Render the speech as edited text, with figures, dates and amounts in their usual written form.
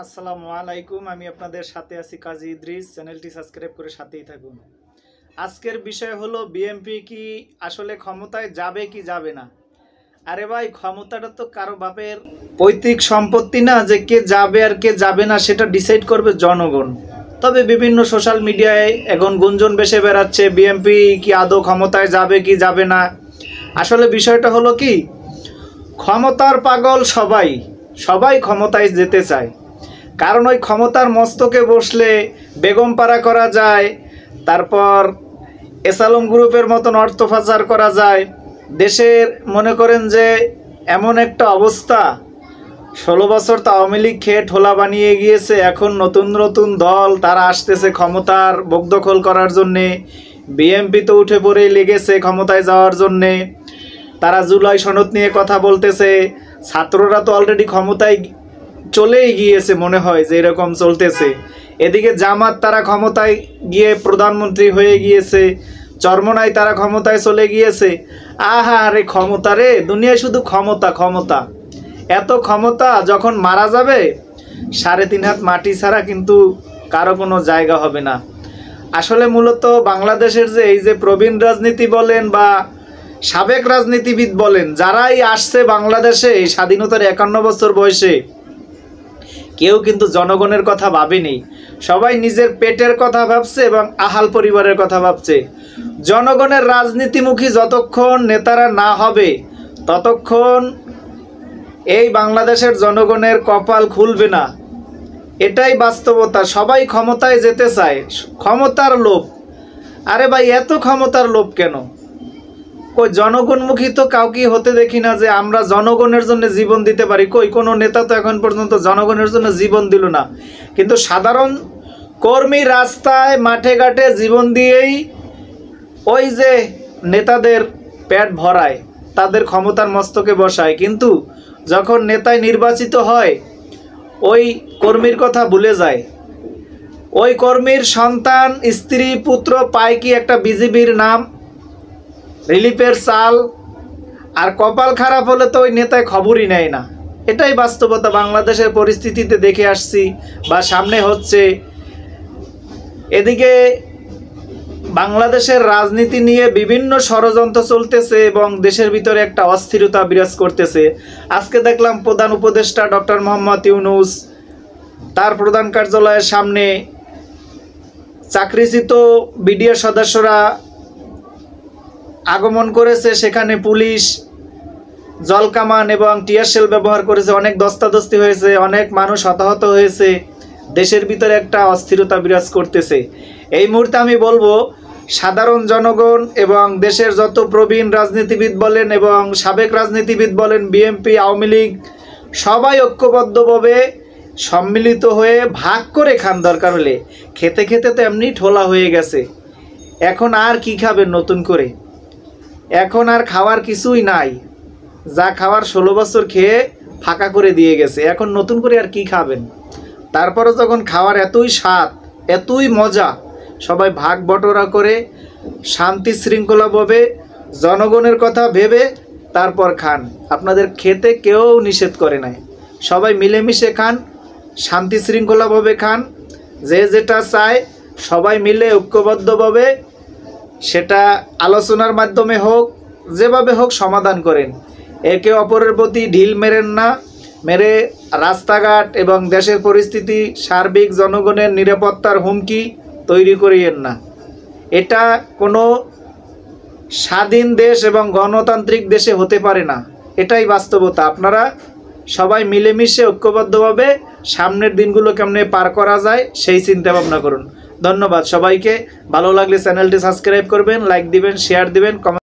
আসসালামু আলাইকুম। আমি আপনাদের সাথে আছি কাজী ইদ্রিস। চ্যানেলটি সাবস্ক্রাইব করে সাথেই থাকুন। আজকের বিষয় হলো বিএনপি কি আসলে ক্ষমতায় যাবে কি যাবে না। আরে ভাই, ক্ষমতাটা তো কারো বাপের পৈতৃক সম্পত্তি না যে কে যাবে আর কে যাবে না সেটা ডিসাইড করবে জনগণ। তবে বিভিন্ন সোশ্যাল মিডিয়ায় এখন গুঞ্জন ভেসে বেড়াচ্ছে বিএনপি কি আদৌ ক্ষমতায় যাবে কি যাবে না। আসলে বিষয়টা হলো কি, ক্ষমতার পাগল সবাই সবাই ক্ষমতায় যেতে চায়। কারণ ওই ক্ষমতার মস্তকে বসলে বেগম পাড়া করা যায়, তারপর এসালম গ্রুপের মতন অর্থ পাচার করা যায়। দেশের মনে করেন যে এমন একটা অবস্থা, 16 বছর তো আওয়ামী লীগ খেয়ে ঠোলা বানিয়ে গিয়েছে। এখন নতুন নতুন দল তারা আসতেছে ক্ষমতার বকদখল করার জন্যে। বিএনপি তো উঠে পড়েই লেগেছে ক্ষমতায় যাওয়ার জন্যে। তারা জুলাই সনদ নিয়ে কথা বলতেছে। ছাত্ররা তো অলরেডি ক্ষমতায় চলেই গিয়েছে, মনে হয় যে এরকম চলতেছে। এদিকে জামাত তারা ক্ষমতায় গিয়ে প্রধানমন্ত্রী হয়ে গিয়েছে, চরমনায় তারা ক্ষমতায় চলে গিয়েছে। আহা রে ক্ষমতা রে, দুনিয়ায় শুধু ক্ষমতা ক্ষমতা। এত ক্ষমতা যখন মারা যাবে 3.5 হাত মাটি ছাড়া কিন্তু কারো কোনো জায়গা হবে না। আসলে মূলত বাংলাদেশের যে এই যে প্রবীণ রাজনীতি বলেন বা সাবেক রাজনীতিবিদ বলেন, যারাই আসছে বাংলাদেশে এই স্বাধীনতার 51 বছর বয়সে, কেউ কিন্তু জনগণের কথা ভাবেনি। সবাই নিজের পেটের কথা ভাবছে এবং আহাল পরিবারের কথা ভাবছে। জনগণের রাজনীতিমুখী যতক্ষণ নেতারা না হবে ততক্ষণ এই বাংলাদেশের জনগণের কপাল খুলবে না। এটাই বাস্তবতা। সবাই ক্ষমতায় যেতে চায়, ক্ষমতার লোভ। আরে ভাই, এত ক্ষমতার লোভ কেন? কই জনগণমুখী তো কাউকে হতে দেখি না যে আমরা জনগণের জন্য জীবন দিতে পারি। কই কোনো নেতা তো এখন পর্যন্ত জনগণের জন্য জীবন দিল না। কিন্তু সাধারণ কর্মী রাস্তায় মাঠে ঘাটে জীবন দিয়েই ওই যে নেতাদের পেট ভরায়, তাদের ক্ষমতার মস্তকে বসায়। কিন্তু যখন নেতায় নির্বাচিত হয় ওই কর্মীর কথা ভুলে যায়। ওই কর্মীর সন্তান স্ত্রী পুত্র পায় কি একটা বিজিবির নাম, রিলিফের চাল, আর কপাল খারাপ হলে তো ওই নেতায় খবরই নেয় না। এটাই বাস্তবতা। বাংলাদেশের পরিস্থিতিতে দেখে আসছি বা সামনে হচ্ছে। এদিকে বাংলাদেশের রাজনীতি নিয়ে বিভিন্ন ষড়যন্ত্র চলতেছে এবং দেশের ভিতরে একটা অস্থিরতা বিরাজ করতেছে। আজকে দেখলাম প্রধান উপদেষ্টা ডক্টর মোহাম্মদ ইউনূস তার প্রধান কার্যালয়ের সামনে চাকরিচ্যুত বিডিআর সদস্যরা আগমন করেছে। সেখানে পুলিশ জলকামান এবং টিয়ার শেল ব্যবহার করেছে। অনেক ধস্তাধস্তি হয়েছে, অনেক মানুষ হতাহত হয়েছে। দেশের ভিতরে একটা অস্থিরতা বিরাজ করতেছে। এই মুহূর্তে আমি বলবো, সাধারণ জনগণ এবং দেশের যত প্রবীণ রাজনীতিবিদ বলেন এবং সাবেক রাজনীতিবিদ বলেন, বিএনপি আওয়ামী লীগ সবাই ঐক্যবদ্ধভাবে সম্মিলিত হয়ে ভাগ করে খান। দরকার হলে খেতে খেতে তো এমনি ঠোলা হয়ে গেছে। এখন আর কি খাবেন নতুন করে? এখন আর খাওয়ার কিছুই নাই। যা খাওয়ার 16 বছর খেয়ে ফাঁকা করে দিয়ে গেছে। এখন নতুন করে আর কি খাবেন? তারপরে যখন খাওয়ার এতই স্বাদ, এতই মজা, সবাই ভাগ বটরা করে শান্তি শৃঙ্খলাভাবে জনগণের কথা ভেবে তারপর খান। আপনাদের খেতে কেউ নিষেধ করে নাই। সবাই মিলেমিশে খান, শান্তি শৃঙ্খলাভাবে খান। যে যেটা চায় সবাই মিলে ঐক্যবদ্ধভাবে সেটা আলোচনার মাধ্যমে হোক, যেভাবে হোক সমাধান করেন। একে অপরের প্রতি ঢিল মেরেন না, মেরে রাস্তাঘাট এবং দেশের পরিস্থিতি, সার্বিক জনগণের নিরাপত্তার হুমকি তৈরি করিয়েন না। এটা কোনো স্বাধীন দেশ এবং গণতান্ত্রিক দেশে হতে পারে না। এটাই বাস্তবতা। আপনারা সবাই মিলেমিশে ঐক্যবদ্ধভাবে সামনের দিনগুলো কেমনে পার করা যায় সেই চিন্তা ভাবনা করুন। ধন্যবাদ সবাইকে। ভালো লাগলে চ্যানেলটি সাবস্ক্রাইব করবেন, লাইক দিবেন, শেয়ার দিবেন, কমেন্ট